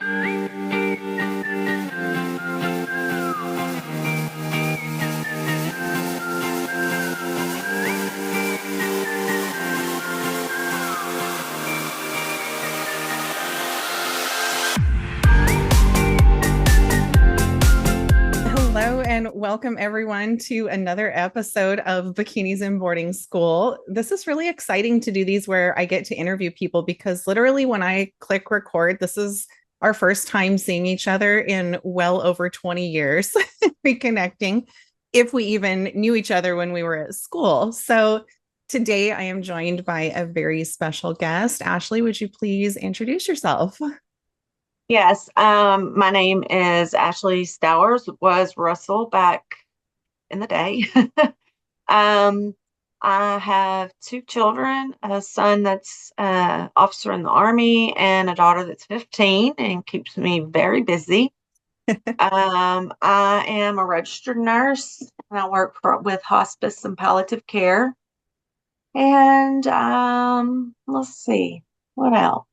Hello and welcome everyone to another episode of Bikinis in Boarding School. This is really exciting to do these where I get to interview people because literally when I click record, this is our first time seeing each other in well over 20 years, reconnecting, if we even knew each other when we were at school. So today I am joined by a very special guest. Ashley, would you please introduce yourself? Yes, my name is Ashley Stowers, was Russell back in the day. um, I have two children, a son that's officer in the Army and a daughter that's 15 and keeps me very busy. I am a registered nurse and I work with hospice and palliative care. And let's see, what else?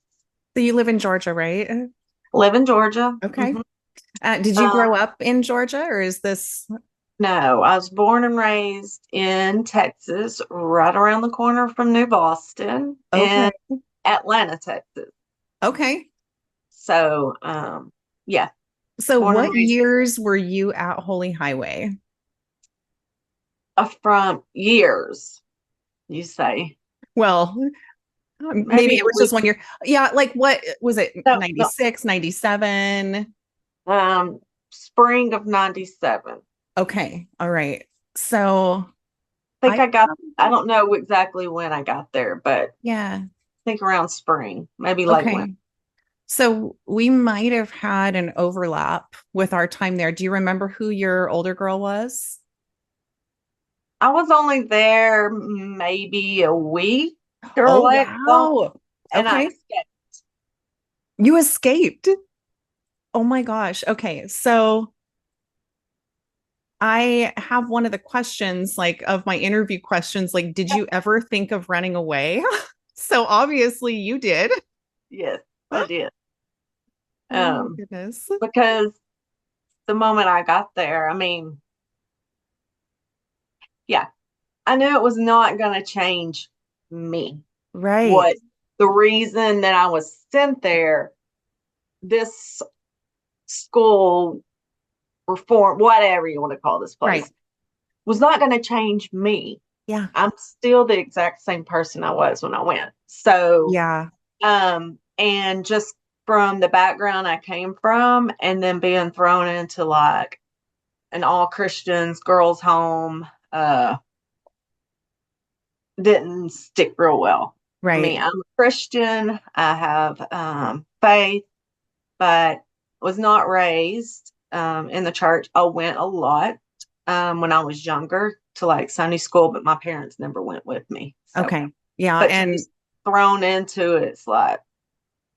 So you live in Georgia, right? Live in Georgia. Okay. Mhm. Did you grow up in Georgia or is this? No, I was born and raised in Texas, right around the corner from New Boston Okay. in Atlanta, Texas. Okay. So, yeah, So born and what raised years were you at Holy Highway? from years, you say. Well, maybe Maybe it was we, just 1 year. Yeah, like what was it? no, no, 96, 97? spring of 97. Okay. All right. So I think I I don't know exactly when I got there, but I yeah. think around spring, maybe late winter. Okay. So we might have had an overlap with our time there. Do you remember who your older girl was? I was only there maybe a week or Oh, like, wow. and I Okay. You escaped. Oh my gosh. Okay. So I have one of the questions, like of my interview questions, like, did you ever think of running away? So obviously you did. yes, I did. Oh my Um, goodness. because the moment I got there, I mean, yeah, I knew it was not going to change me. Right. What the reason that I was sent there, this school reform, whatever you want to call this Right. place, was not going to change me. Yeah. I'm still the exact same person I was when I went. So, Yeah. and just from the background I came from, and then being thrown into like an all Christians girls' home, didn't stick real well for me. Right. I'm a Christian. I have faith, but was not raised in the church. I went a lot when I was younger to like Sunday school, but my parents never went with me. So, Okay. Yeah. but to be thrown into it, it's like,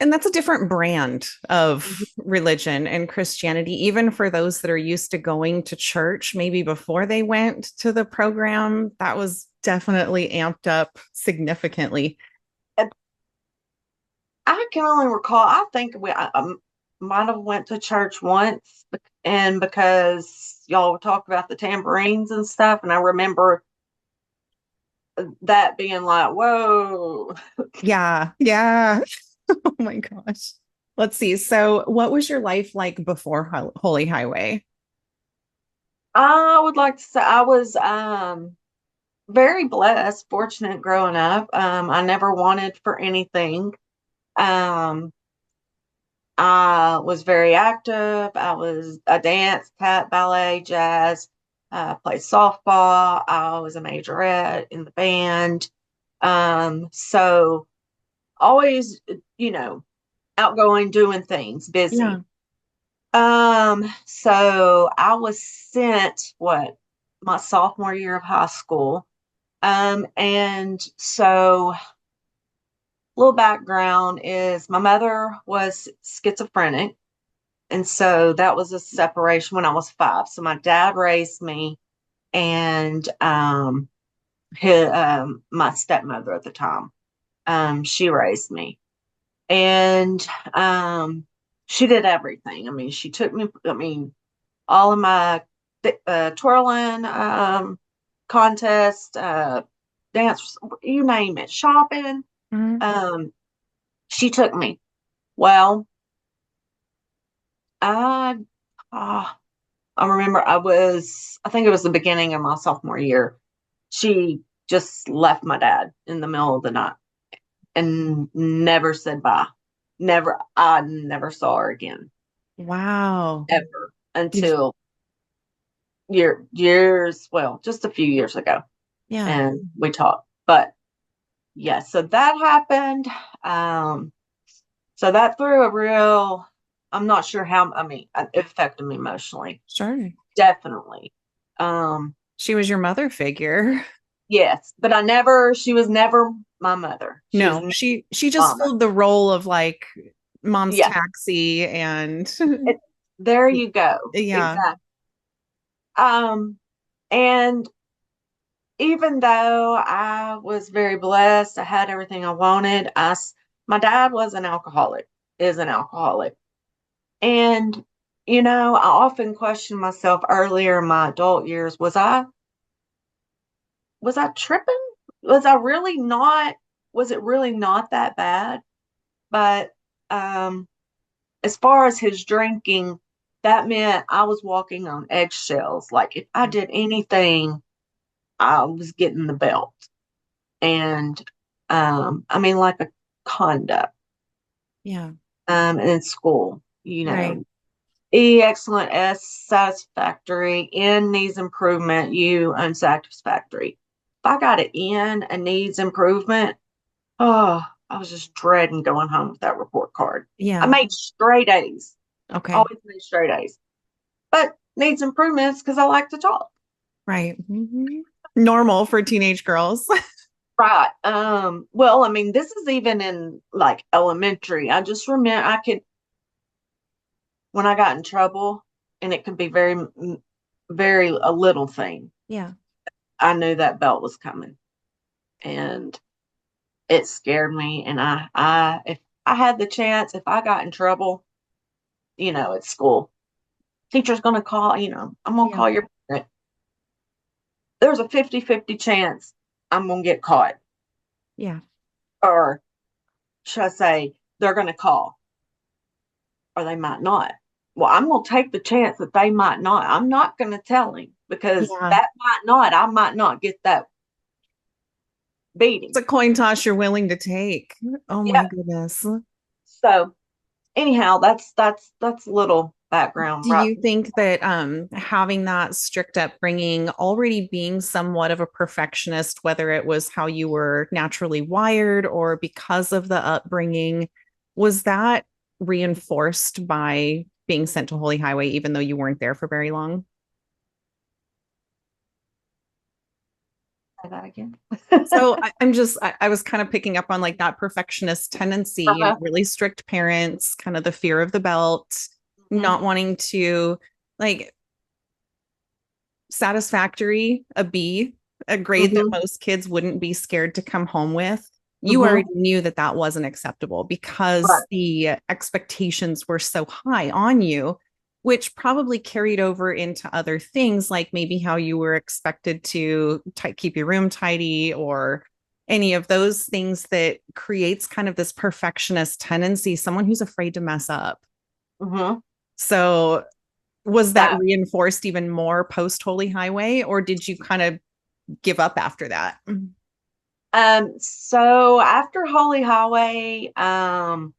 And that's a different brand of religion and Christianity, even for those that are used to going to church, maybe before they went to the program, that was definitely amped up significantly. I can only recall. I think I might have went to church once, and because y'all talked about the tambourines and stuff, and I remember that being like, whoa. Yeah. Yeah. Oh my gosh. Let's see. So, what was your life like before Holy Highway? I would like to say I was very blessed, fortunate growing up. I never wanted for anything. Um, I was very active. I danced, tap, ballet, jazz, played softball. I was a majorette in the band. So always, you know, outgoing, doing things, Yeah. busy. So I was sent my sophomore year of high school. And so little background is my mother was schizophrenic. And so that was a separation when I was 5. So my dad raised me and my stepmother at the time, she raised me. And she did everything. I mean, she took me, I mean, all of my twirling contest, dance, you name it, shopping. Mhm. Um, she took me. Well, I, uh, I remember I think it was the beginning of my sophomore year. She just left my dad in the middle of the night and never said bye. I never saw her again, Wow. ever, Did until well, just a few years ago. yeah, And we talked. But yeah, so that happened. Um, so that threw a real, I'm not sure how, I mean, it affected me emotionally, sure. definitely. Um, She was your mother figure. yes, but she was never my mother. She was No, never she just mama. filled the role of like mom's Yeah, taxi and it, there you go. yeah, Exactly. Um, and even though I was very blessed, I had everything I wanted. My dad was an alcoholic, is an alcoholic. And, I often questioned myself earlier in my adult years, was I tripping? Was it really not that bad? But um, as far as his drinking, that meant I was walking on eggshells. Like if I did anything, I was getting the belt. And I mean, like a conduct yeah, in school, right. E excellent, S satisfactory, N needs improvement, U unsatisfactory. If I got an N and needs improvement, oh, I was just dreading going home with that report card. I Yeah. made straight A's, Okay. always made straight A's, but needs improvements because I like to talk. Right. Normal for teenage girls. Right. Well, I mean, this is even in like elementary. I just remember when I got in trouble, and it could be very a little thing. Yeah. I knew that belt was coming, and it scared me. And if I had the chance, if I got in trouble, at school, teacher's going to call, I'm going to Yeah. call your parent. There's a 50-50 chance I'm going to get caught. Yeah. Or should I say, they're going to call, or they might not. Well, I'm going to take the chance that they might not. I'm not going to tell him because Yeah. I might not get that It's beating. a coin toss you're willing to take. Oh my Yeah. goodness. So anyhow, that's a little background, Do right? you think that having that strict upbringing, already being somewhat of a perfectionist, whether it was how you were naturally wired or because of the upbringing, was that reinforced by being sent to Holy Highway, even though you weren't there for very long? Say that again. So I was kind of picking up on like that perfectionist tendency, Uh-huh. really strict parents, kind of the fear of the belt, Mhm. not wanting to like satisfactory, a B, a grade that Mhm. most kids wouldn't be scared to come home with. You Mhm. already knew that that wasn't acceptable because Right. the expectations were so high on you, which probably carried over into other things like maybe how you were expected to keep your room tidy or any of those things that creates kind of this perfectionist tendency, someone who's afraid to mess up. Mhm. So was that That. reinforced even more post Holy Highway, or did you kind of give up after that? So after Holy Highway, I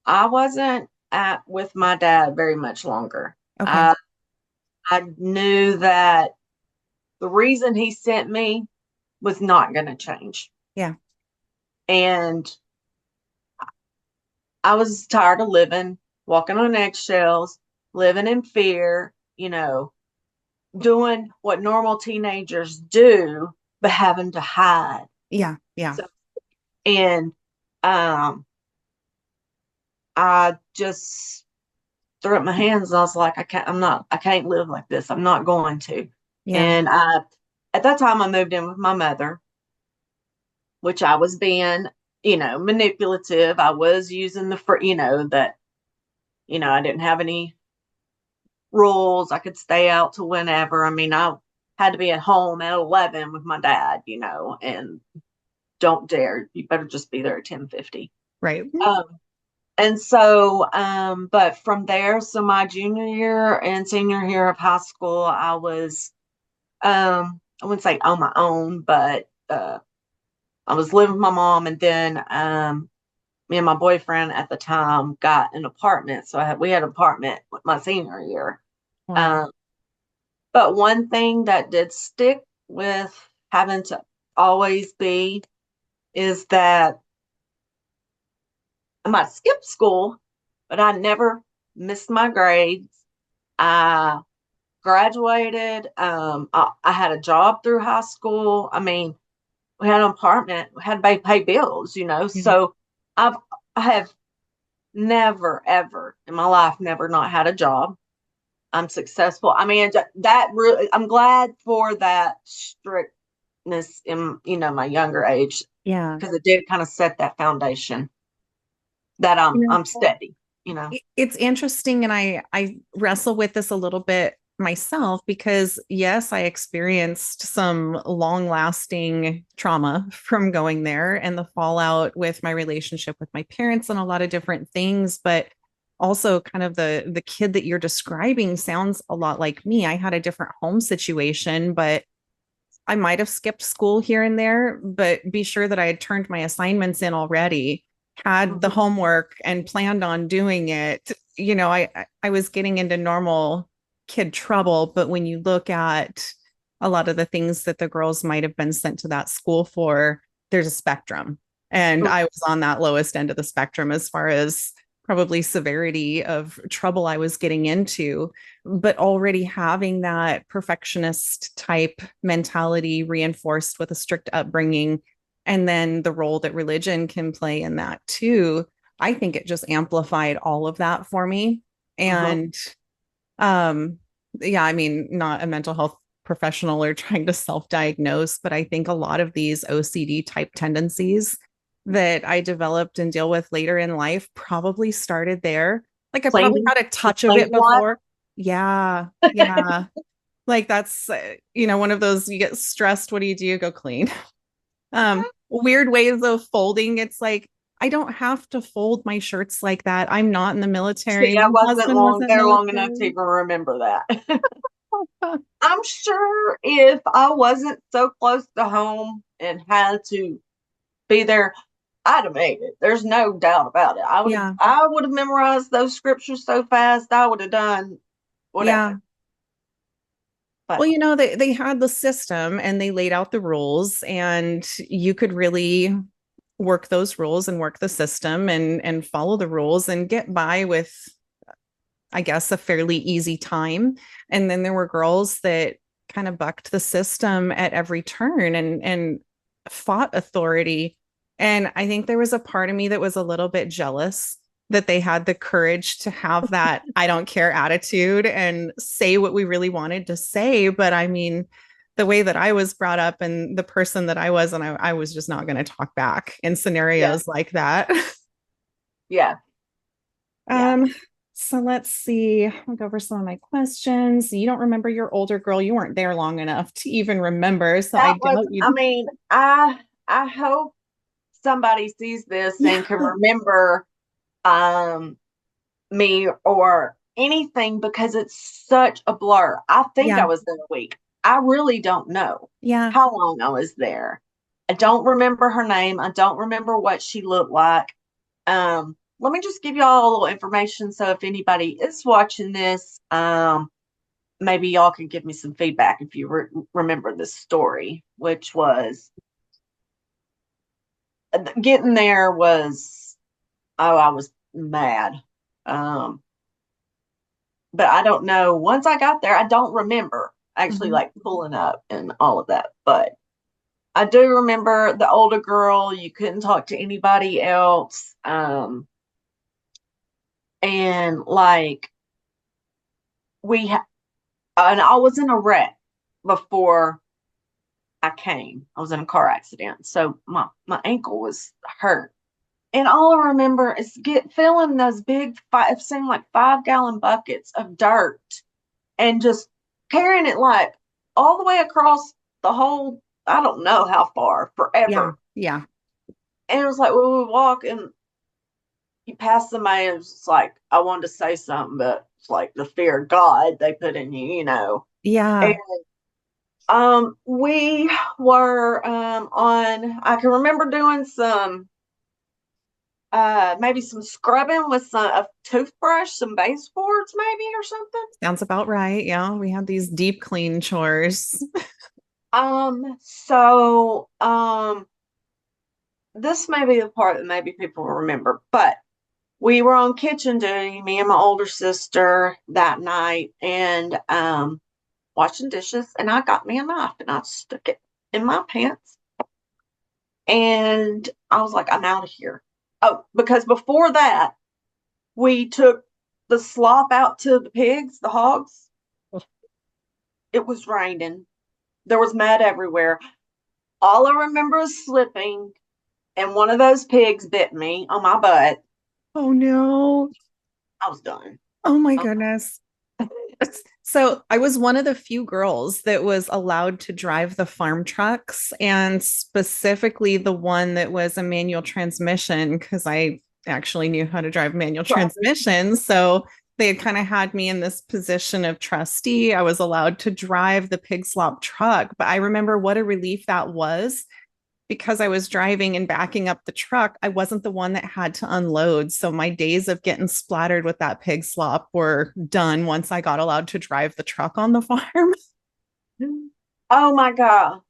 wasn't at with my dad very much longer. Okay. I knew that the reason he sent me was not going to change, Yeah. and I was tired of living, walking on eggshells, living in fear. Doing what normal teenagers do, but having to hide. Yeah. Yeah. So, and um, I just threw up my hands and I was like, I can't live like this. I'm not going to. Yeah. And at that time, I moved in with my mother, which I was being, manipulative. I was using that. I didn't have any rules. I could stay out to whenever. I mean, I had to be at home at 11 with my dad, and don't dare. You better just be there at 10:50. Right. Um, and so, but from there, so my junior year and senior year of high school, I was, I wouldn't say on my own, but I was living with my mom, and then me and my boyfriend at the time got an apartment. So we had an apartment with my senior year. Wow. Um, but one thing that did stick with having to always be is that I might skip school, but I never missed my grades. I graduated. I had a job through high school. I mean, we had an apartment, we had to pay bills, Yeah. So I've I have never ever in my life never not had a job. I'm successful. I mean, that really, I'm glad for that strictness in my younger age, Yeah. because it did kind of set that foundation that I'm steady. You know. It's interesting, and I wrestle with this a little bit myself because yes, I experienced some long-lasting trauma from going there and the fallout with my relationship with my parents and a lot of different things, but also kind of the kid that you're describing sounds a lot like me. I had a different home situation, but I might have skipped school here and there, but be sure that I had turned my assignments in already, had the Mhm. homework and planned on doing it. I was getting into normal kid trouble, but when you look at a lot of the things that the girls might have been sent to that school for, there's a spectrum. And I was on that lowest end of the spectrum as far as probably severity of trouble I was getting into, but already having that perfectionist type mentality reinforced with a strict upbringing, and then the role that religion can play in that too. I think it just amplified all of that for me. Mhm. And um, yeah, I mean, not a mental health professional or trying to self-diagnose, but I think a lot of these OCD type tendencies that I developed and deal with later in life probably started there. Like I probably Cleaning, had a the touch of it cleaning wipe. before. Yeah. Yeah. Like that's one of those you get stressed, what do? You go clean. Weird ways of folding. It's like I don't have to fold my shirts like that. I'm not in the military. See, I My wasn't husband long wasn't there long enough to military. even remember that. I'm sure if I wasn't so close to home and had to be there, I'd have made it. There's no doubt about it. Yeah. I would have memorized those scriptures so fast. I would have done whatever. Yeah. Well, But they had the system and they laid out the rules, and you could really work those rules and work the system and follow the rules and get by with, I guess, a fairly easy time. And then there were girls that kind of bucked the system at every turn and fought authority. And I think there was a part of me that was a little bit jealous that they had the courage to have that I don't care attitude and say what we really wanted to say. But I mean, the way that I was brought up and the person that I was, and I was just not going to talk back in yeah, scenarios like that. yeah, yeah. Um, so let's see. I'll go over some of my questions. You don't remember your older girl. You weren't there long enough to even remember. So I That was, doubt I you. mean, I hope somebody sees this Yeah. and can remember um me or anything, because it's such a blur. I think I Yeah. was there a week. I really don't know Yeah. how long I was there. I don't remember her name. I don't remember what she looked like. Let me just give y'all a little information. So if anybody is watching this, maybe y'all can give me some feedback if you remember this story, which was getting there was, oh, I was mad. Um, but I don't know. Once I got there, I don't remember actually Mhm. like pulling up and all of that. But I do remember the older girl. You couldn't talk to anybody else. And like and I was in a wreck before I came. I was in a car accident, so my ankle was hurt, And all I remember is filling those big, it seemed like 5 gallon buckets of dirt and just carrying it like all the way across the whole, I don't know how far, Yeah. forever. Yeah. And it was like, we would walk and you pass somebody and it's just like, I wanted to say something, but it's like the fear of God they put in you, you know. And Yeah. we were on, I can remember doing some maybe some scrubbing with a toothbrush, some baseboards maybe or something. Sounds about right. Yeah. We had these deep clean chores. This may be the part that maybe people will remember, but we were on kitchen duty, me and my older sister that night, and washing dishes, and I got me a knife and I stuck it in my pants. And I was like, I'm out of here. Oh, because before that, we took the slop out to the pigs, the hogs. It was raining. There was mud everywhere. All I remember is slipping, and one of those pigs bit me on my butt. Oh no. I was done. Oh my I goodness. So I was one of the few girls that was allowed to drive the farm trucks, and specifically the one that was a manual transmission because I actually knew how to drive manual transmission. So they had kind of had me in this position of trustee. I was allowed to drive the pig slop truck, but I remember what a relief that was because I was driving and backing up the truck, I wasn't the one that had to unload. So my days of getting splattered with that pig slop were done once I got allowed to drive the truck on the farm. oh my God.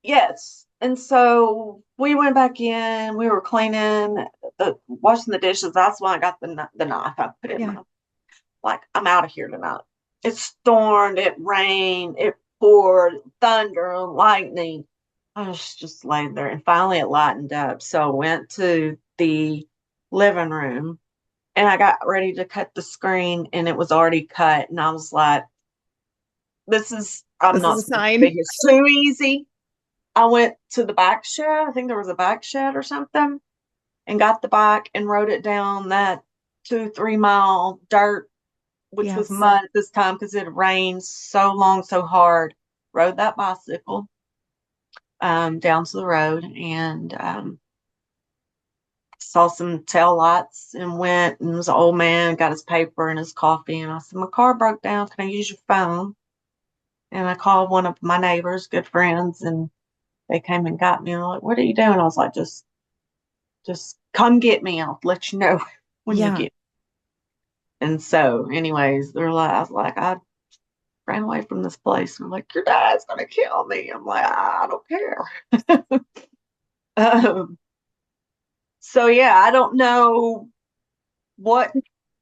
Yes. And so we went back in, we were cleaning, washing the dishes. That's when I got the knife. I put it in Yeah. my, like, I'm out of here tonight. It stormed, it rained, it poured, thunder and lightning. I was just laying there, and finally it lightened up. So I went to the living room and I got ready to cut the screen, and it was already cut. And I was like, I'm This is not a supposed to be sign. here. It's too easy. I went to the back shed. I think there was a back shed or something, and got the bike and rode it down that 2, 3 mile dirt, which was Yes. mud at this time because it had rained so long, so hard. Rode that bicycle down to the road, and saw some tail lights and went, and there was an old man, got his paper and his coffee. And I said, my car broke down. Can I use your phone? And I called one of my neighbors, good friends, and they came and got me. And I'm like, what are you doing? I was like, just come get me. I'll let you know when you Yeah. get me. And so, anyways, I was like, I ran away from this place. And I'm like, your dad's gonna kill me. I'm like, I don't care. um, so yeah, I don't know what.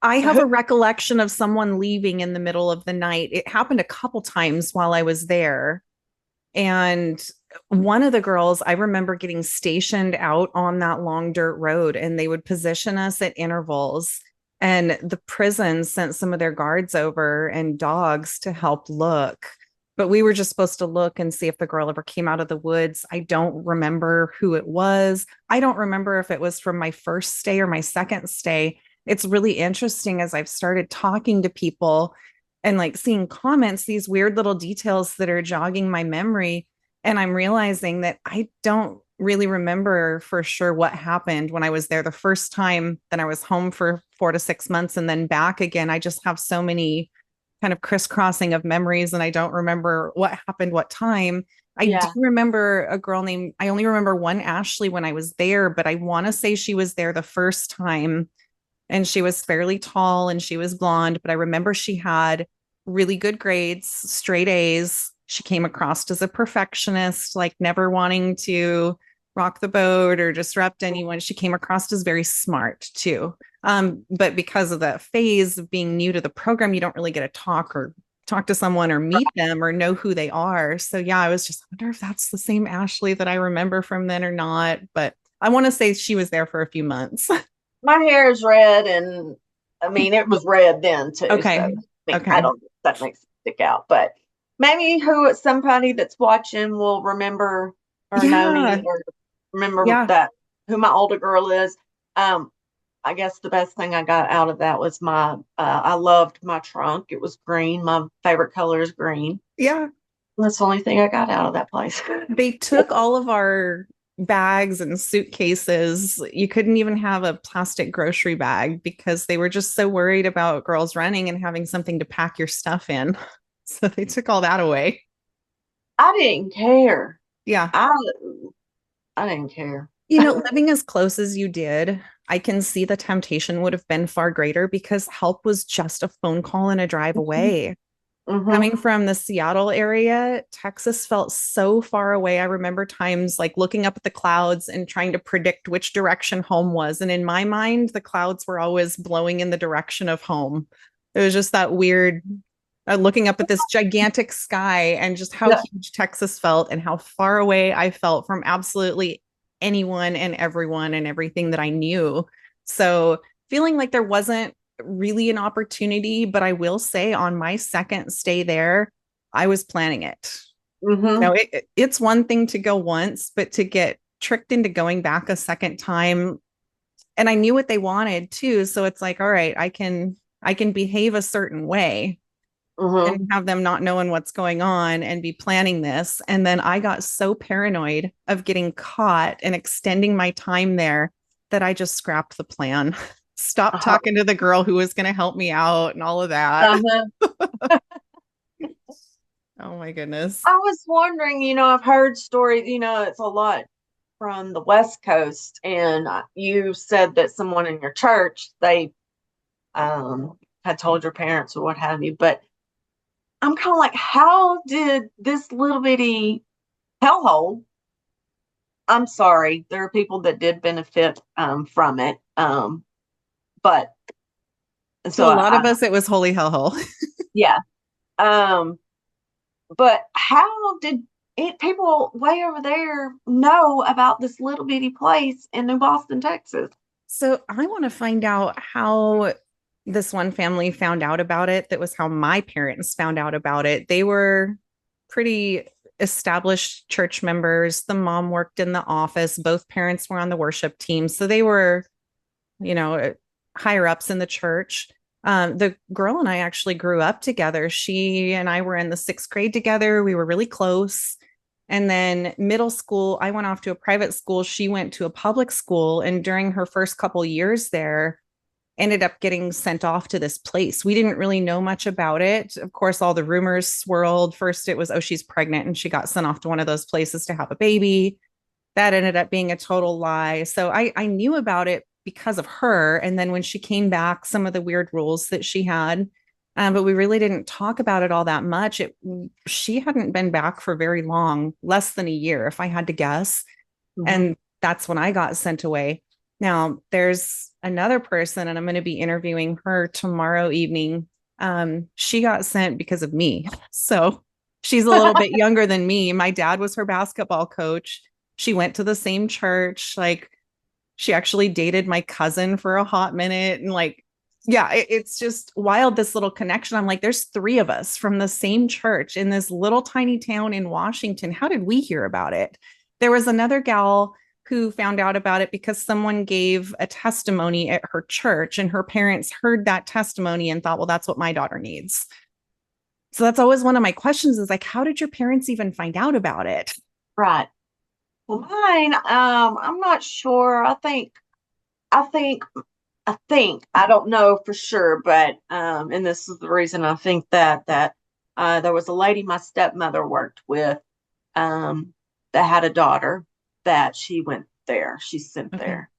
I have a recollection of someone leaving in the middle of the night. It happened a couple times while I was there. And one of the girls, I remember getting stationed out on that long dirt road, and they would position us at intervals. And the prison sent some of their guards over and dogs to help look. But we were just supposed to look and see if the girl ever came out of the woods. I don't remember who it was. I don't remember if it was from my first stay or my second stay. It's really interesting as I've started talking to people and like seeing comments, these weird little details that are jogging my memory. And I'm realizing that I don't really remember for sure what happened when I was there the first time. Then I was home for 4 to 6 months and then back again. I just have so many kind of crisscrossing of memories, and I don't remember what happened, what time. I do Yeah, remember a girl named, I only remember one Ashley when I was there, but I want to say she was there the first time, and she was fairly tall and she was blonde, but I remember she had really good grades, straight A's. She came across as a perfectionist, like never wanting to rock the boat or disrupt anyone. She came across as very smart too. But because of that phase of being new to the program, you don't really get to talk to someone or meet them or know who they are. So yeah, I was just, I wonder if that's the same Ashley that I remember from then or not. But I want to say she was there for a few months. my hair is red, and I mean it was red then too. So Okay. I mean, I Okay. don't know if that makes it stick out, but maybe who somebody that's watching will remember or know me Yeah. or remember Yeah. that who my older girl is. Um, I guess the best thing I got out of that was I loved my trunk. It was green. My favorite color is green. Yeah. That's the only thing I got out of that place. They took all of our bags and suitcases. You couldn't even have a plastic grocery bag because they were just so worried about girls running and having something to pack your stuff in. So they took all that away. I didn't care. Yeah. I I didn't care. Living as close as you did, I can see the temptation would have been far greater because help was just a phone call and a drive away. Mm-hmm. Coming from the Seattle area, Texas felt so far away. I remember times like looking up at the clouds and trying to predict which direction home was. And in my mind, the clouds were always blowing in the direction of home. It was just that weird looking up at this gigantic sky and just how Yeah. huge Texas felt and how far away I felt from absolutely anyone and everyone and everything that I knew. So feeling like there wasn't really an opportunity, but I will say on my second stay there, I was planning it. Mm-hmm. It's one thing to go once, but to get tricked into going back a second time, and I knew what they wanted too. So it's like, all right, I can behave a certain way Mm-hmm. and have them not knowing what's going on and be planning this. And then I got so paranoid of getting caught and extending my time there that I just scrapped the plan. Stopped Uh-huh. talking to the girl who was going to help me out and all of that. Uh-huh. Oh my goodness. I was wondering, I've heard stories, it's a lot from the West Coast, and you said that someone in your church, they had told your parents or what have you, but I'm kind of like, how did this little bitty hellhole? I'm sorry, there are people that did benefit from it, but To so a lot of us, it was holy hellhole. yeah, um, but how did people way over there know about this little bitty place in New Boston, Texas? So I want to find out how this one family found out about it. That was how my parents found out about it. They were pretty established church members. The mom worked in the office. Both parents were on the worship team. So they were, you know, higher ups in the church. The girl and I actually grew up together. She and I were in the sixth grade together. We were really close. And then middle school, I went off to a private school. She went to a public school. And during her first couple years there, ended up getting sent off to this place. We didn't really know much about it. Of course, all the rumors swirled. First, it was, oh, she's pregnant and she got sent off to one of those places to have a baby. That ended up being a total lie. So I knew about it because of her. And then when she came back, some of the weird rules that she had, but we really didn't talk about it all that much. She hadn't been back for very long, less than a year, if I had to guess. Mm-hmm. And that's when I got sent away. Now, there's another person, and I'm going to be interviewing her tomorrow evening. She got sent because of me. So she's a little bit younger than me. My dad was her basketball coach. She went to the same church. Like, she actually dated my cousin for a hot minute. And, like, yeah, it's just wild, this little connection. I'm like, there's three of us from the same church in this little tiny town in Washington. How did we hear about it? There was another gal who found out about it because someone gave a testimony at her church, and her parents heard that testimony and thought, well, that's what my daughter needs. So that's always one of my questions, is like, how did your parents even find out about it? Right. Well, mine, I'm not sure. I think, I don't know for sure, but and this is the reason I think that there was a lady my stepmother worked with, um, that had a daughter that she went there, she sent Okay. there,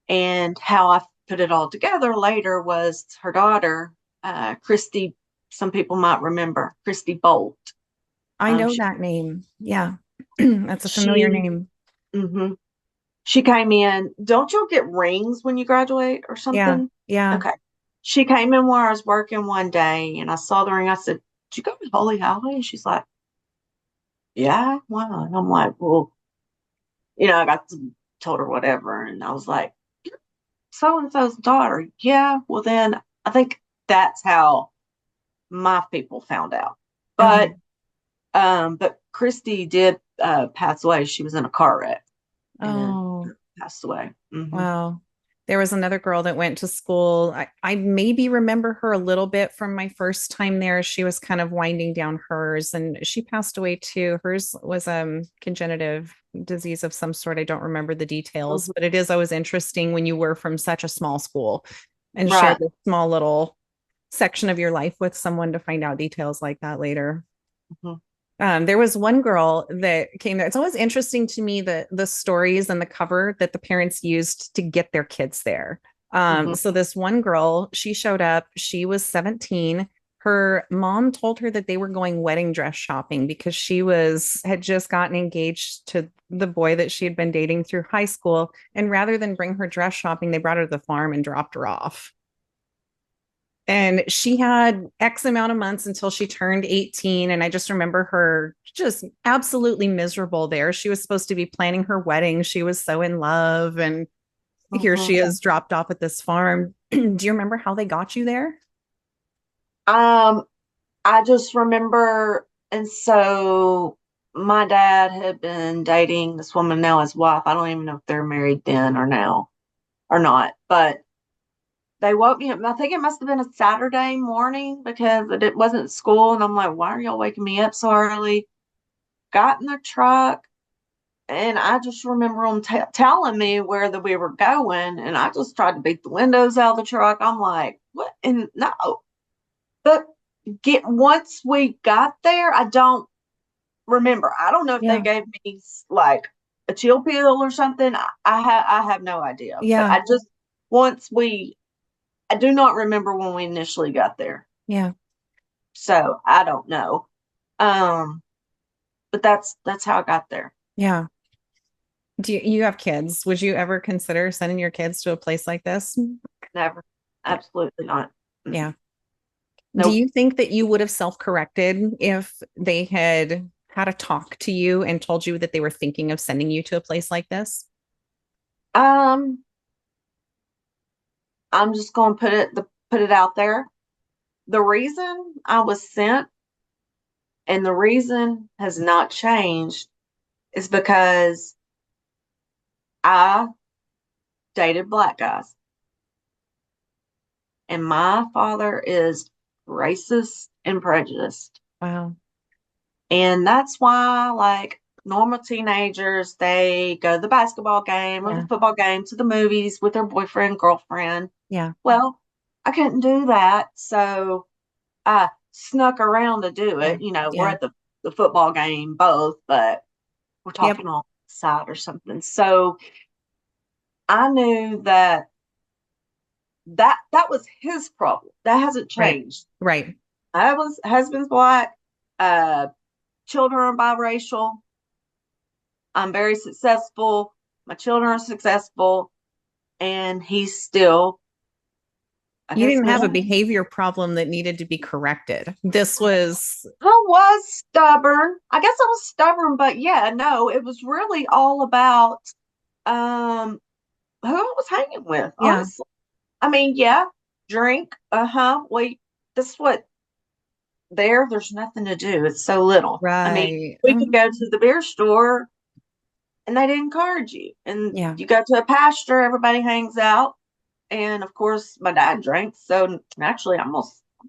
and how I put it all together later was her daughter, Christy. Some people might remember Christy Bolt. I know She, that name. Yeah. That's a familiar she name. mhm. She came in. Don't you get rings when you graduate or Yeah. something? Yeah. Okay. She came in where I was working one day and I saw the ring. I said, "Did you go to Holy Halloween?" And she's like, "Yeah, why not?" And I'm like, "Well, I told her whatever." And I was like, "So and so's daughter." Yeah. Well, then I think that's how my people found out. Okay. But Christy did pass away. She was in a car wreck and Oh, passed away. wow. There was another girl that went to school. I maybe remember her a little bit from my first time there. She was kind of winding down hers, and she passed away too. Hers was congenitive disease of some sort. I don't remember the details, Mhm. but it is always interesting when you were from such a small school and share Right. this small little section of your life with someone to find out details like that later. Mhm. There was one girl that came there. It's always interesting to me the stories and the cover that the parents used to get their kids there. Mhm. So this one girl, she showed up. She was 17. Her mom told her that they were going wedding dress shopping because she was had just gotten engaged to the boy that she had been dating through high school. And rather than bring her dress shopping, they brought her to the farm and dropped her off. And she had X amount of months until she turned 18. And I just remember her just absolutely miserable there. She was supposed to be planning her wedding. She was so in love. And here Mhm. she is dropped off at this farm. Do you remember how they got you there? Um, I just remember, and so my dad had been dating this woman, now his wife. I don't even know if they're married then or now or not, but they woke me up. I think it must have been a Saturday morning because it wasn't school. And I'm like, why are y'all waking me up so early? Got in the truck, and I just remember them telling me where we were going. And I just tried to beat the windows out of the truck. I'm like, what? And no, but once we got there, I don't remember. I don't know if they Yeah. gave me like a chill pill or something. I have no idea. But Yeah. once we I do not remember when we initially got there. Yeah. So I don't know. Um, but that's how I got there. Yeah. You have kids? Would you ever consider sending your kids to a place like this? Never. Yeah. Absolutely not. Yeah. Do Nope. you think that you would have self-corrected if they had had a talk to you and told you that they were thinking of sending you to a place like this? Um, I'm just gonna put it out there. The reason I was sent and the reason has not changed is because I dated black guys. And my father is racist and prejudiced. Wow. And that's why, like normal teenagers, they go to the basketball game or the Yeah. football game, to the movies with their boyfriend, girlfriend. Yeah. Well, I couldn't do that. So I snuck around to do Yeah. it. We're Yeah. at the football game both, but we're Yep. talking on the side or something. So I knew that was his problem. That hasn't Right. changed. Right. I was husband's black, uh, children are biracial. I'm very successful. My children are successful, and he's still, I You guess, didn't have a miserable. behavior problem that needed to be corrected. This was, I was stubborn. I guess I was stubborn, but yeah, no, it was really all about um who I was hanging with, yeah. honestly. I mean, yeah, drink, wait, this is what there's nothing to do. It's so little. I mean, Right. we could go to the beer store and they didn't encourage you. And Yeah. you go to a pasture, everybody hangs out. And of course, my dad drinks. So naturally, I'm gonna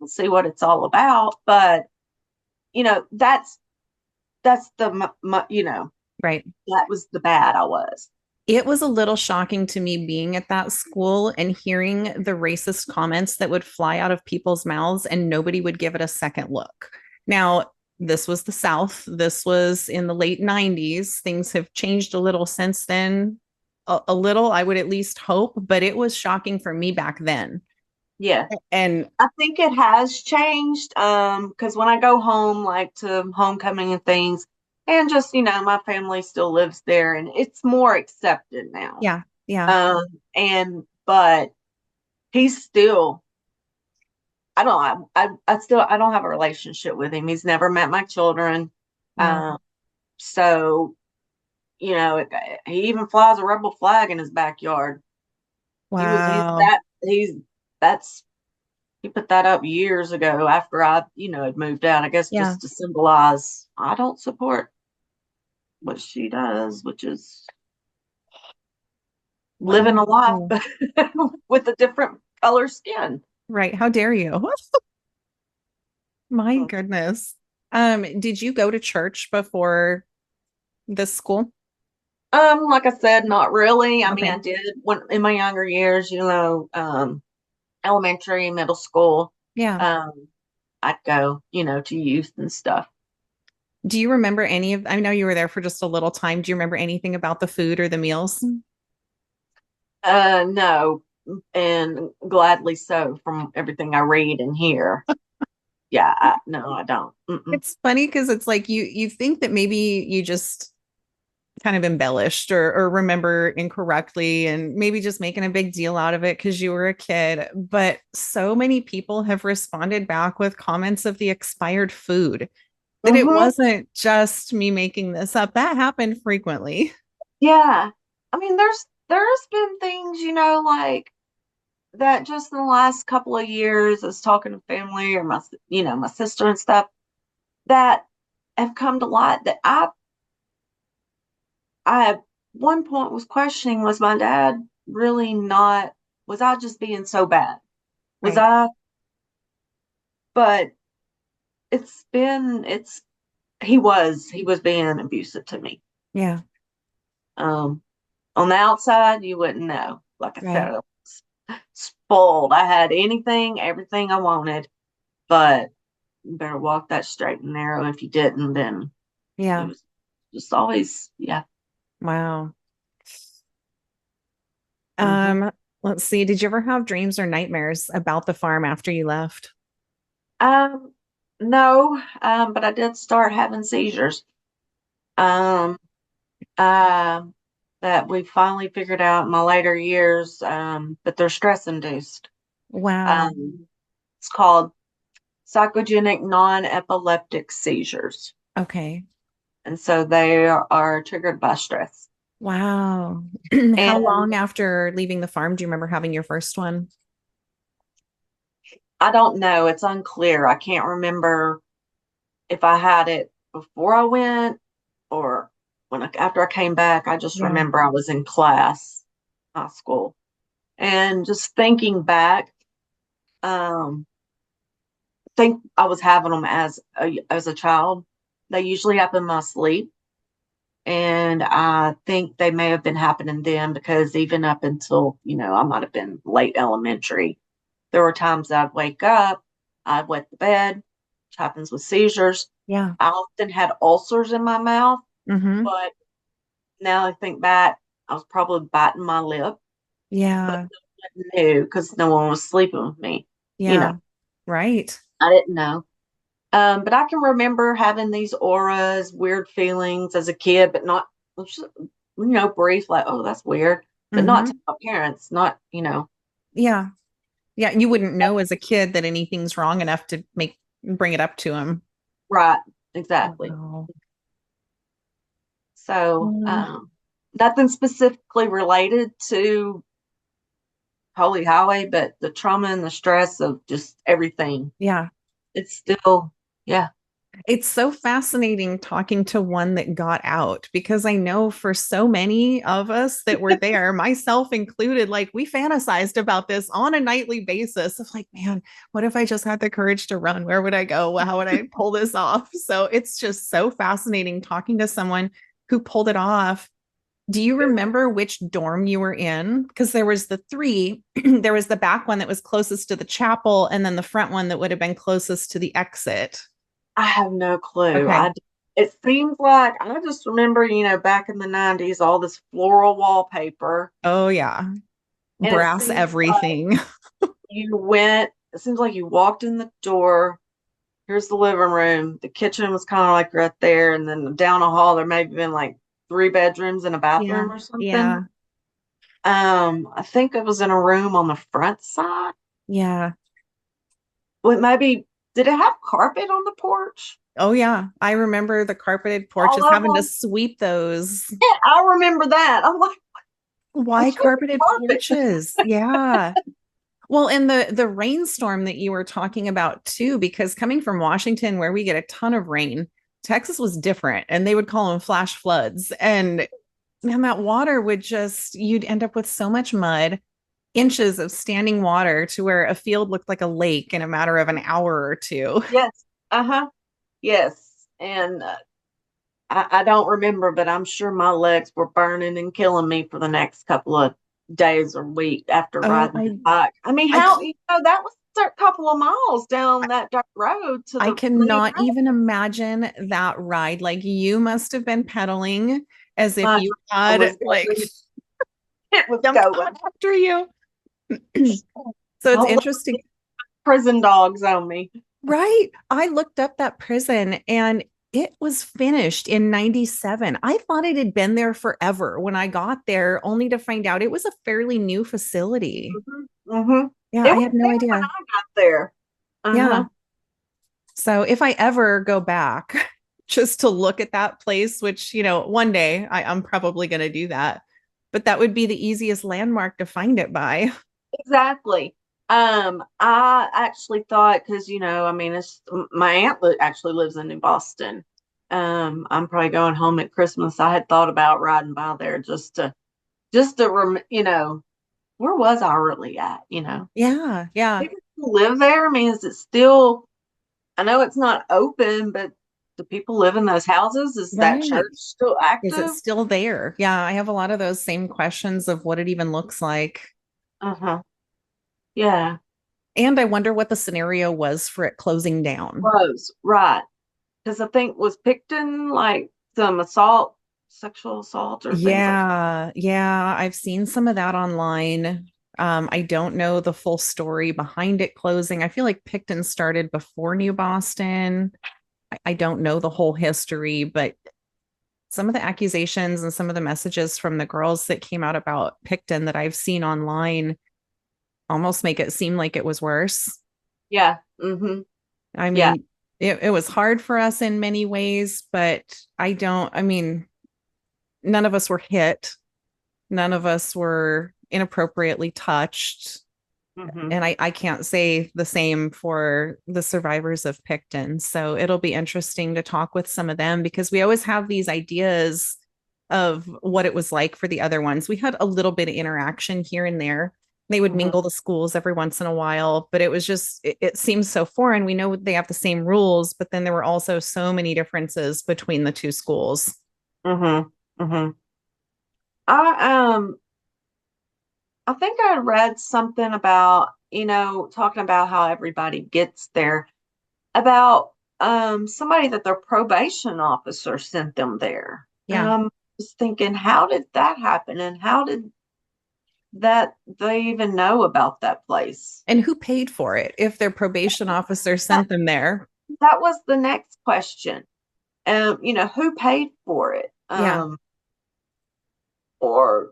see what it's all about. But, that's Right. that was the bad I was. It was a little shocking to me being at that school and hearing the racist comments that would fly out of people's mouths and nobody would give it a second look. Now, this was the South. This was in the late 90s. Things have changed a little since then. A little, I would at least hope, but it was shocking for me back then. Yeah. And I think it has changed. Because when I go home, like to homecoming and things, and just, my family still lives there and it's more accepted now. yeah, yeah, Um, but he's still, I don't, I still, I don't have a relationship with him. He's never met my children. wow, So, he even flies a rebel flag in his backyard. wow. That's, he put that up years ago after I, had moved out, I guess Yeah. just to symbolize I don't support what she does, which is living a life Oh, with a different color skin. right. How dare you? My goodness. Did you go to church before this school? Like I said, not really. I mean, I Okay. did when in my younger years, elementary, middle school. Yeah. Um, I'd go, to youth and stuff. Do you remember any of, I know you were there for just a little time. Do you remember anything about the food or the meals? No, and gladly so from everything I read and hear. Yeah, no, I don't. Mm-mm. It's funny because it's like you think that maybe you just kind of embellished or remember incorrectly and maybe just making a big deal out of it because you were a kid. But so many people have responded back with comments of the expired food that it Mm-hmm. wasn't just me making this up. That happened frequently. Yeah. I mean, there's been things, like that just in the last couple of years, as talking to family or my sister and stuff, that have come to light that I at one point was questioning, was my dad really not, was I just being so bad? Was Right. I, but it's, he was being abusive to me. Yeah. Um, on the outside, you wouldn't know. Like I said, Right. I was spoiled. I had everything I wanted, but you better walk that straight and narrow. If you didn't, then it Yeah. was just always, yeah. Wow. Hmm. Um, let's see. Did you ever have dreams or nightmares about the farm after you left? Um, no, but I did start having seizures. Um, uh, that we finally figured out in my later years, but they're stress induced. Wow. Um, it's called psychogenic non-epileptic seizures. Okay. And so they are triggered by stress. Wow. How And long after leaving the farm do you remember having your first one? I don't know, it's unclear. I can't remember if I had it before I went or after I came back. I just Yeah. remember I was in class, high school, and just thinking back, um, think I was having them as a child. They usually happen in my sleep, and I think they may have been happening then because even up until I might have been late elementary, there were times I'd wake up, I'd wet the bed, which happens with seizures. Yeah. I often had ulcers in my mouth, Mm-hmm. but now I think back, I was probably biting my lip, but Yeah. no one knew because no one was sleeping with me. You know, Yeah. Right. I didn't know. But I can remember having these auras, weird feelings as a kid, but not, brief, like, oh, that's weird, but not Mm-hmm. to my parents, not. Yeah. Yeah. You wouldn't know as a kid that anything's wrong enough to bring it up to him. Right, exactly. Wow. So, Um, nothing specifically related to Holy Highway, but the trauma and the stress of just everything. yeah. It's still, yeah. It's so fascinating talking to one that got out because I know for so many of us that were there, myself included, like we fantasized about this on a nightly basis of like, man, what if I just had the courage to run? Where would I go? How would I pull this off? So it's just so fascinating talking to someone who pulled it off. Do you remember which dorm you were in? Because there was the three. There was the back one that was closest to the chapel, and then the front one that would have been closest to the exit. I have no clue. Okay. It seems like I just remember, back in the 90s, all this floral wallpaper. Oh yeah. And it Brass seems like everything. it seems like you walked in the door. Here's the living room. The kitchen was kind of like right there. And then down a hall, there may have been like three bedrooms and a Yeah. bathroom or something. Yeah. I think it was in a room on the front side. Yeah. Well, maybe, did it have carpet on the porch? Oh yeah. I remember the carpeted All porches of having to them? sweep those. Yeah, I remember that. I'm like, Why what's with the carpeted carpet? porches? Yeah. Well, and the rainstorm that you were talking about too, because coming from Washington, where we get a ton of rain, Texas was different, and they would call them flash floods. And man, that water would just, you'd end up with so much mud, inches of standing water to where a field looked like a lake in a matter of an hour or two. Yes. Uh-huh. Yes. And I don't remember, but I'm sure my legs were burning and killing me for the next couple of days or week after Oh, riding the bike. I mean, I, how, that was a couple of miles down that dirt road to I the main cannot even imagine that ride. Like you must have been pedaling as if road. you My had was like going. It was jumped going. on after you. So it's Don't let interesting. prison dogs on me. Right. I looked up that prison and it was finished in 97. I thought it had been there forever when I got there, only to find out it was a fairly new facility. Mm-hmm. Yeah, It I was had no there when idea. I got there. Yeah. Uh-huh. So if I ever go back just to look at that place, which, one day I'm probably going to do that, but that would be the easiest landmark to find it by. Exactly. I actually thought because I mean, it's my aunt actually lives in New Boston. I'm probably going home at Christmas. I had thought about riding by there just to where was I really at? Yeah. Yeah. People still live there. I mean, is it still? I know it's not open, but do people live in those houses? Is that Right. church still Is it active? still there? Yeah. I have a lot of those same questions of what it even looks like. Uh-huh. Yeah. And I wonder what the scenario was for it closing down. Rose, right. Because I think was Picton like some assault, sexual assault, or things like Yeah, yeah, I've seen some of that online. I don't know the full story behind it closing. I feel like Picton started before New Boston. I don't know the whole history, but some of the accusations and some of the messages from the girls that came out about Picton that I've seen online almost make it seem like it was worse. yeah. Mm-hmm. I Yeah. mean, it was hard for us in many ways, but I mean, none of us were hit. None of us were inappropriately touched. Mm-hmm. And I can't say the same for the survivors of Picton. So it'll be interesting to talk with some of them because we always have these ideas of what it was like for the other ones. We had a little bit of interaction here and there. They would Mm-hmm. mingle the schools every once in a while, but it was just, it seems so foreign. We know they have the same rules, but then there were also so many differences between the two schools. Mm-hmm. Mm-hmm. I I think I read something about, talking about how everybody gets there, about somebody that their probation officer sent them there. And Yeah. I'm just thinking, how did that happen? And how did that they even know about that place? And who paid for it if their probation officer That sent them there? that was the next question. Who paid for it? Yeah, Or,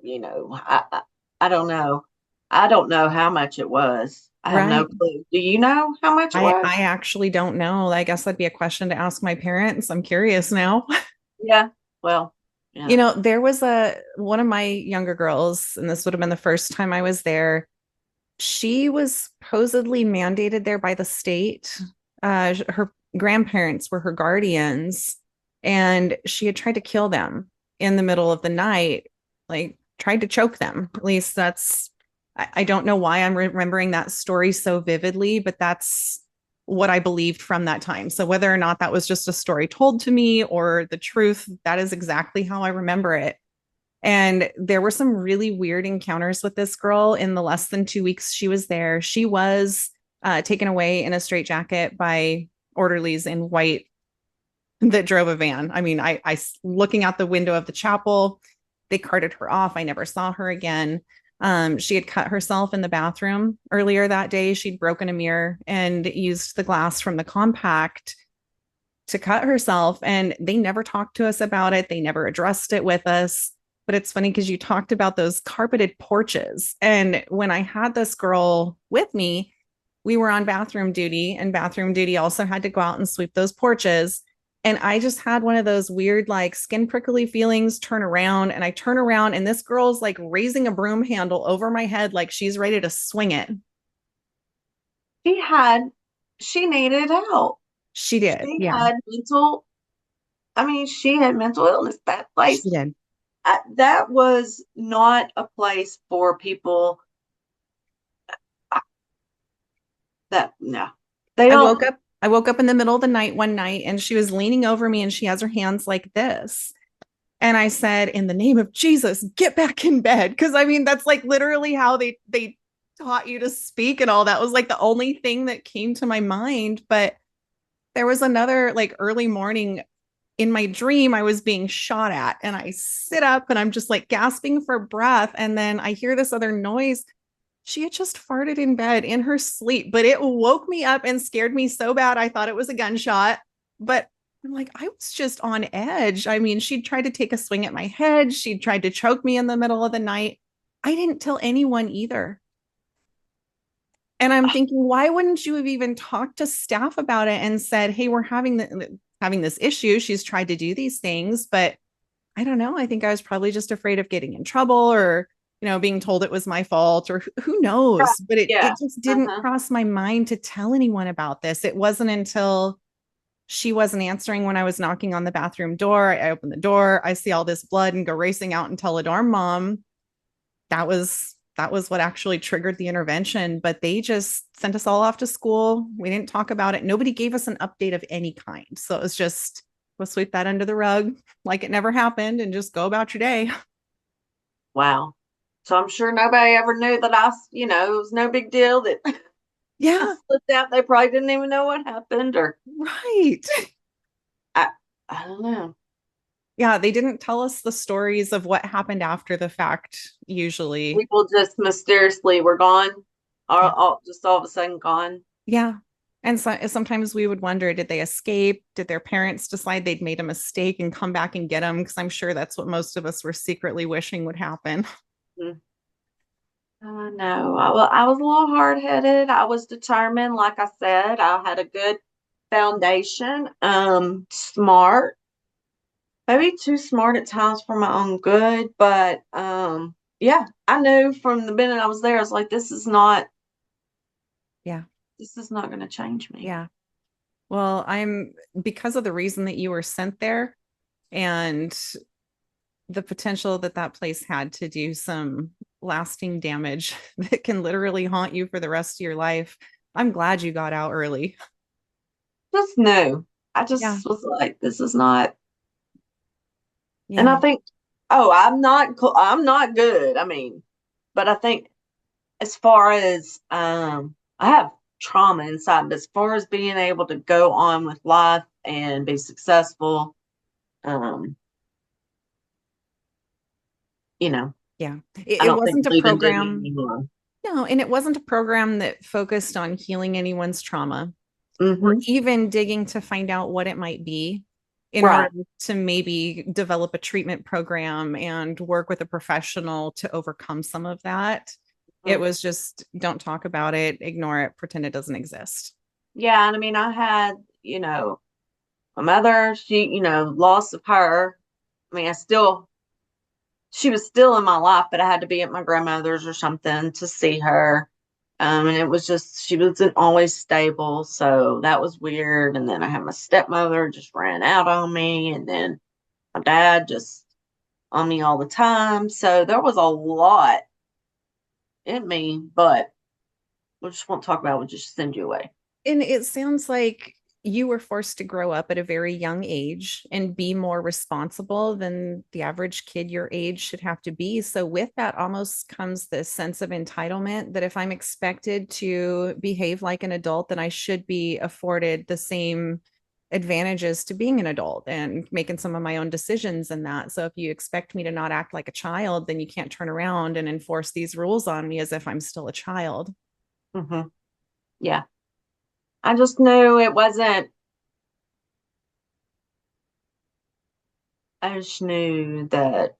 I don't know. I don't know how much it was. I have no right. clue. Do you know how much it I was? actually don't know. I guess that'd be a question to ask my parents. I'm curious now. Yeah. Well, yeah. There was a one of my younger girls, and this would have been the first time I was there. She was supposedly mandated there by the state. Her grandparents were her guardians, and she had tried to kill them in the middle of the night, like tried to choke them. At least I don't know why I'm remembering that story so vividly, but that's what I believed from that time. So whether or not that was just a story told to me or the truth, that is exactly how I remember it. And there were some really weird encounters with this girl in the less than 2 weeks she was there. She was taken away in a straitjacket by orderlies in white that drove a van. I mean, I looking out the window of the chapel, they carted her off. I never saw her again. She had cut herself in the bathroom earlier that day. She'd broken a mirror and used the glass from the compact to cut herself. And they never talked to us about it. They never addressed it with us. But it's funny because you talked about those carpeted porches. And when I had this girl with me, we were on bathroom duty, and bathroom duty also had to go out and sweep those porches. And I just had one of those weird, like skin prickly feelings, turn around, and I turn around, and this girl's like raising a broom handle over my head, like she's ready to swing it. She had, she needed help. She did. She Yeah, had mental, I mean, she had mental illness. That place, she did. that was not a place for people that, no, they I don't. woke up I woke up in the middle of the night one night and she was leaning over me and she has her hands like this. And I said, in the name of Jesus, get back in bed. Cause I mean, that's like literally how they taught you to speak and all that was like the only thing that came to my mind. But there was another like early morning in my dream, I was being shot at. And I sit up and I'm just like gasping for breath. And then I hear this other noise. She had just farted in bed in her sleep, but it woke me up and scared me so bad. I thought it was a gunshot. But I'm like, I was just on edge. I mean, she'd tried to take a swing at my head. She'd tried to choke me in the middle of the night. I didn't tell anyone either. And I'm thinking, why wouldn't you have even talked to staff about it and said, hey, we're having this issue. She's tried to do these things, but I don't know. I think I was probably just afraid of getting in trouble or, being told it was my fault or who Right. knows. But it Yeah. just didn't Uh-huh. cross my mind to tell anyone about this. It wasn't until she wasn't answering when I was knocking on the bathroom door. I open the door, I see all this blood and go racing out and tell a dorm mom. That was what actually triggered the intervention. But they just sent us all off to school. We didn't talk about it. Nobody gave us an update of any kind. So it was just, we'll sweep that under the rug like it never happened and just go about your day. Wow. So I'm sure nobody ever knew that it was no big deal that I Yeah, slipped out. They probably didn't even know what happened, or right. I, I don't know. Yeah, they didn't tell us the stories of what happened after the fact, usually. People just mysteriously were gone, or Yeah. just all of a sudden gone. Yeah. And so sometimes we would wonder, did they escape? Did their parents decide they'd made a mistake and come back and get them? Because I'm sure that's what most of us were secretly wishing would happen. Mm. No, I was a little hard headed. I was determined. Like I said, I had a good foundation. Smart, maybe too smart at times for my own good, but yeah, I knew from the minute I was there, I was like, Yeah. this is not going to change me. Yeah. Well, because of the reason that you were sent there and the potential that that place had to do some lasting damage that can literally haunt you for the rest of your life. I'm glad you got out early. Just knew. I Yeah. just was like, this is not. And I Yeah. think, oh, I'm not good. I mean, but I think as far as I have trauma inside, but as far as being able to go on with life and be successful, um, you know, Yeah. I It don't think wasn't a leaving did me program. any harm. No, and it wasn't a program that focused on healing anyone's trauma or Mm-hmm. even digging to find out what it might be in order Right. to maybe develop a treatment program and work with a professional to overcome some of that. It Mhm. was just don't talk about it, ignore it, pretend it doesn't exist. Yeah, and I mean, I had, my mother, loss of her. I mean, she was still in my life, but I had to be at my grandmother's or something to see her. And it was just, she wasn't always stable. So that was weird. And then I had my stepmother just ran out on me. And then my dad just on me all the time. So there was a lot in me, but we just won't talk about it. We'll just send you away. And it sounds like you were forced to grow up at a very young age and be more responsible than the average kid your age should have to be. So, with that, almost comes this sense of entitlement that if I'm expected to behave like an adult, then I should be afforded the same advantages to being an adult and making some of my own decisions in that. So, if you expect me to not act like a child, then you can't turn around and enforce these rules on me as if I'm still a child. Hmm. Yeah. I just knew it wasn't, I just knew that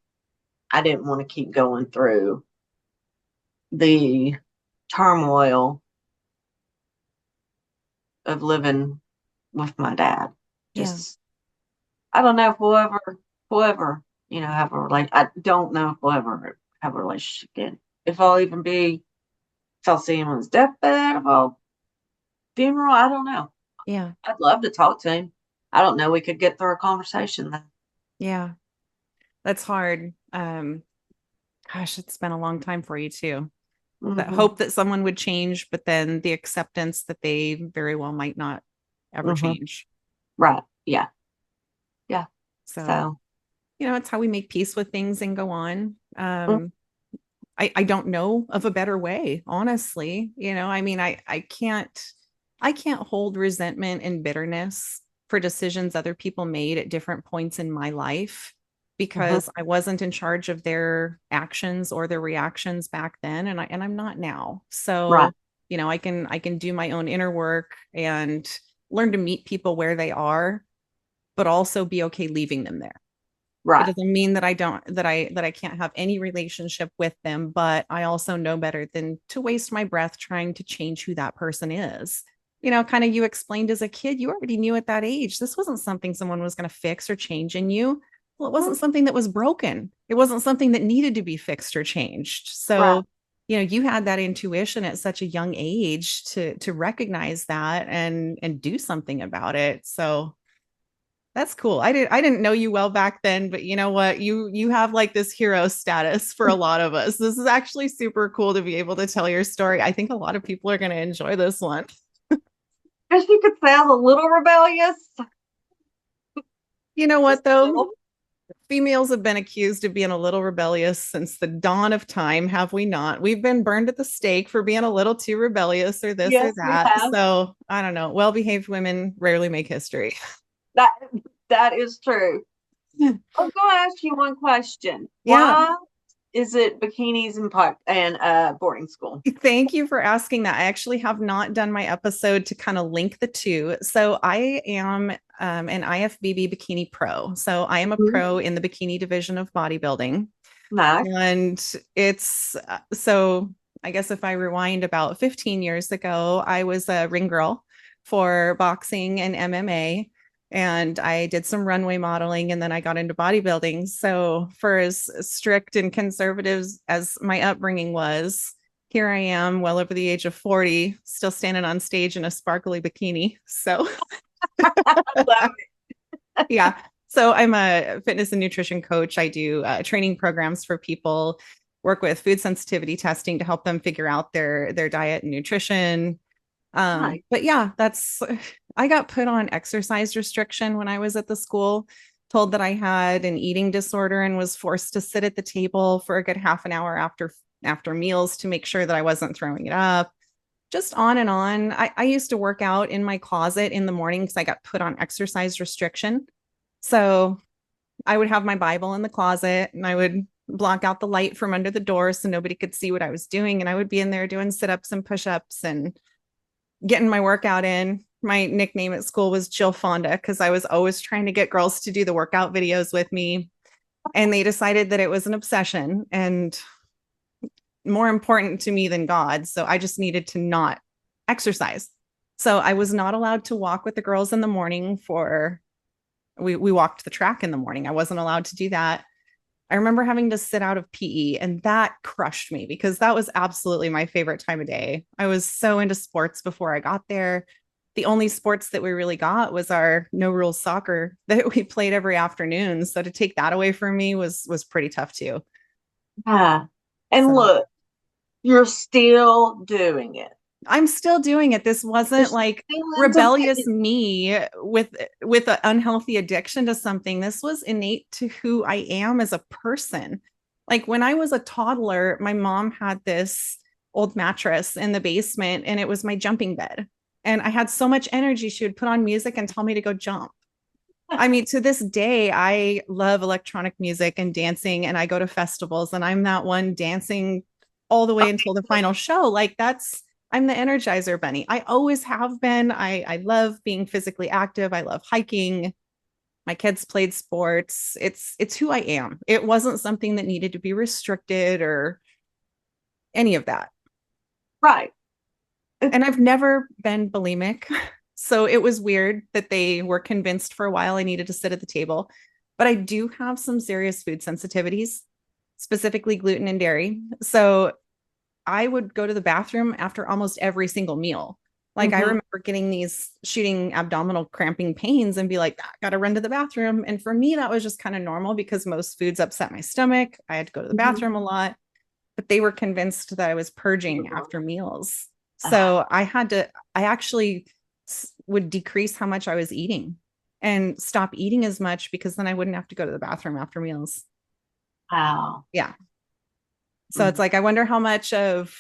I didn't want to keep going through the turmoil of living with my dad. Yeah. Just, I don't know if we'll ever, have a relate. I don't know if we'll ever have a relationship again. If I'll even be, if I'll see him on his deathbed, if I'll funeral, I don't know. Yeah. I'd love to talk to him. I don't know. We could get through a conversation then. Yeah. That's hard. um, gosh, it's been a long time for you too. That Hmm. hope that someone would change, but then the acceptance that they very well might not ever Hmm. change. Right. Yeah. Yeah. So, So, it's how we make peace with things and go on. mm, I don't know of a better way, honestly. I mean, I can't hold resentment and bitterness for decisions other people made at different points in my life mhm. because I wasn't in charge of their actions or their reactions back then, and I'm not now. Right. So, I can do my own inner work and learn to meet people where they are, but also be okay leaving them there. It Right. doesn't mean that I can't have any relationship with them, but I also know better than to waste my breath trying to change who that person is. Kind of you explained as a kid, you already knew at that age this wasn't something someone was going to fix or change in you. Well, it Mhm. wasn't something that was broken. It wasn't something that needed to be fixed or changed. Right. So, you had that intuition at such a young age to recognize that and do something about it. So that's cool. I didn't know you well back then, but you know what? You have like this hero status for a lot of us. This is actually super cool to be able to tell your story. I think a lot of people are going to enjoy this one. Guess you could say I was a little rebellious. You know Just what a though? little. Females have been accused of being a little rebellious since the dawn of time, have we not? We've been burned at the stake for being a little too rebellious or this or Yes, we that. have. So, I don't know. Well-behaved women rarely make history. That that is true. I'm going to ask you one question. Yeah. Why is it bikinis and boarding school? Thank you for asking that. I actually have not done my episode to kind of link the two. So I am an IFBB bikini pro. So I am a Mhm. pro in the bikini division of bodybuilding. Nice. And it's so I guess if I rewind about 15 years ago, I was a ring girl for boxing and MMA. And I did some runway modeling and then I got into bodybuilding. So, for as strict and conservative as my upbringing was, here I am, well over the age of 40, still standing on stage in a sparkly bikini. So, I love yeah. So I'm a fitness and nutrition coach. I do training programs for people, work with food sensitivity testing to help them figure out their diet and nutrition. it. Nice. But yeah, I got put on exercise restriction when I was at the school, told that I had an eating disorder and was forced to sit at the table for a good half an hour after meals to make sure that I wasn't throwing it up. Just on and on. I used to work out in my closet in the morning because I got put on exercise restriction. So I would have my Bible in the closet and I would block out the light from under the door so nobody could see what I was doing. And I would be in there doing sit ups and push ups and getting my workout in. My nickname at school was Jill Fonda because I was always trying to get girls to do the workout videos with me. And they decided that it was an obsession and more important to me than God. So I just needed to not exercise. So I was not allowed to walk with the girls in the morning for we walked the track in the morning. I wasn't allowed to do that. I remember having to sit out of PE and that crushed me because that was absolutely my favorite time of day. I was so into sports before I got there. The only sports that we really got was our no rules soccer that we played every afternoon. So to take that away from me was pretty tough too. Ah. And So look, you're still doing it. I'm still doing it. This wasn't There's like feelings of rebellious me with an unhealthy addiction to something. This was innate to who I am as a person. Like when I was a toddler, my mom had this old mattress in the basement and it was my jumping bed. And I had so much energy, she would put on music and tell me to go jump. I mean, to this day, I love electronic music and dancing, and I go to festivals, and I'm that one dancing all the way until the final show. Like I'm the Energizer Bunny. I always have been. I love being physically active. I love hiking. My kids played sports. It's who I am. It wasn't something that needed to be restricted or any of that. right. And I've never been bulimic. So it was weird that they were convinced for a while I needed to sit at the table. But I do have some serious food sensitivities, specifically gluten and dairy. So I would go to the bathroom after almost every single meal. Like I Mhm. remember getting these shooting abdominal cramping pains and be like, "Ah, gotta run to the bathroom." And for me, that was just kind of normal because most foods upset my stomach. I had to go to the Mhm. bathroom a lot, but they were convinced that I was purging after meals. So I actually would decrease how much I was eating and stop eating as much because then I wouldn't have to go to the bathroom after meals. Wow. Yeah. So it's Mm. like, I wonder how much of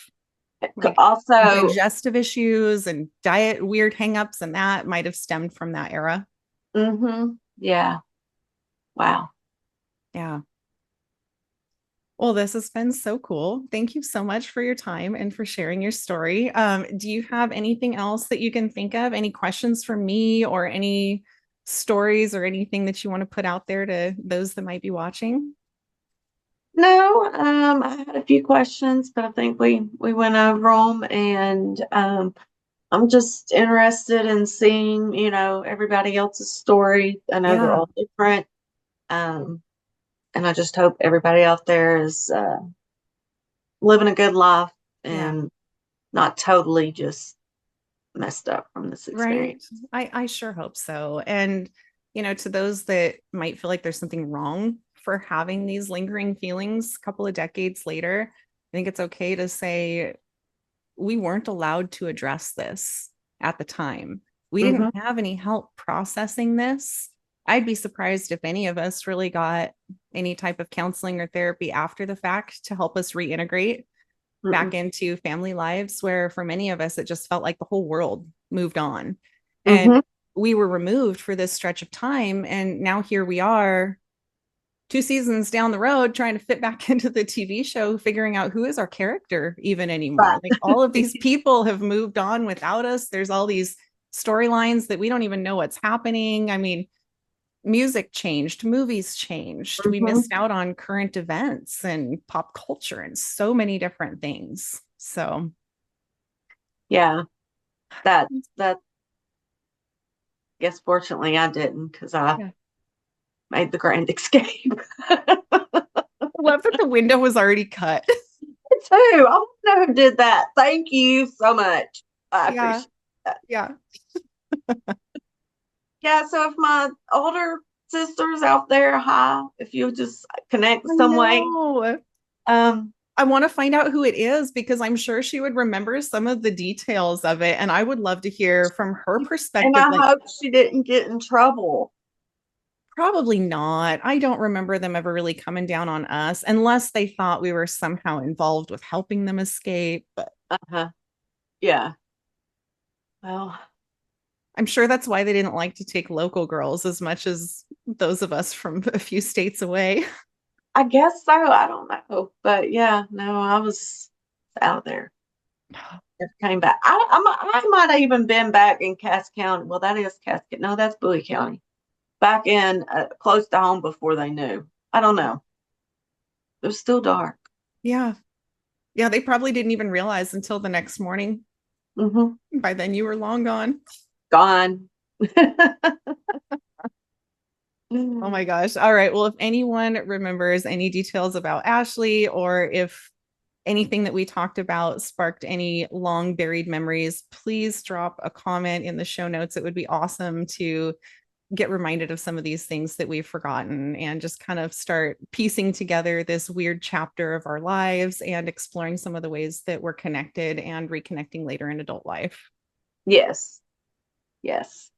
like Also, digestive issues and diet weird hangups and that might have stemmed from that era. yeah. Wow. Yeah. Well, this has been so cool. Thank you so much for your time and for sharing your story. Do you have anything else that you can think of? Any questions for me or any stories or anything that you want to put out there to those that might be watching? No, I had a few questions, but I think we went over them, and I'm just interested in seeing, everybody else's story. I know they're Yeah. all different, um, and I just hope everybody out there is living a good life Yeah. and not totally just messed up from this experience. Right. I sure hope so. And, to those that might feel like there's something wrong for having these lingering feelings a couple of decades later, I think it's okay to say we weren't allowed to address this at the time. We didn't Hmm. have any help processing this. I'd be surprised if any of us really got any type of counseling or therapy after the fact to help us reintegrate back into family lives, where for many of us, it just felt like the whole world moved on. And Hmm. we were removed for this stretch of time. And now here we are, 2 seasons down the road, trying to fit back into the TV show, figuring out who is our character even anymore. Like Right. all of these people have moved on without us. There's all these storylines that we don't even know what's happening. I mean, music changed, movies changed. We Hmm. missed out on current events and pop culture and so many different things. So, Yeah, that guess fortunately I didn't because I yeah. made the grand escape. I love that the window was already cut. Too. I don't know who did that. Thank you so much. I Yeah. appreciate that. Yeah. Yeah, so if my older sisters out there, hi, if you just connect I some way. know. Um, I want to find out who it is because I'm sure she would remember some of the details of it. And I would love to hear from her and perspective. I Like, hope she didn't get in trouble. probably not. I don't remember them ever really coming down on us unless they thought we were somehow involved with helping them escape. But Uh-huh. Yeah. Well, I'm sure that's why they didn't like to take local girls as much as those of us from a few states away. I guess so. I don't know. But yeah, no, I was out there. Never came back. I might have even been back in Cass County. Well, that is Cass. No, that's Bowie County. Back in close to home before they knew. I don't know. It was still dark. Yeah. Yeah. They probably didn't even realize until the next morning. Hmm. By then, you were long gone. Gone. Oh my gosh. All right. Well, if anyone remembers any details about Ashley or if anything that we talked about sparked any long buried memories, please drop a comment in the show notes. It would be awesome to get reminded of some of these things that we've forgotten and just kind of start piecing together this weird chapter of our lives and exploring some of the ways that we're connected and reconnecting later in adult life. Yes. Yes.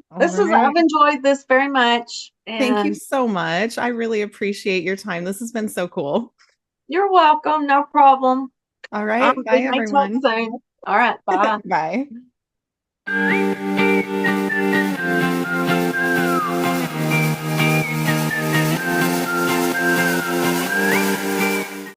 All I've right. enjoyed this very much. Thank you And so much. I really appreciate your time. This has been so cool. you're welcome. No problem. All right. We Bye, may talk everyone. soon. All right. Bye. Bye.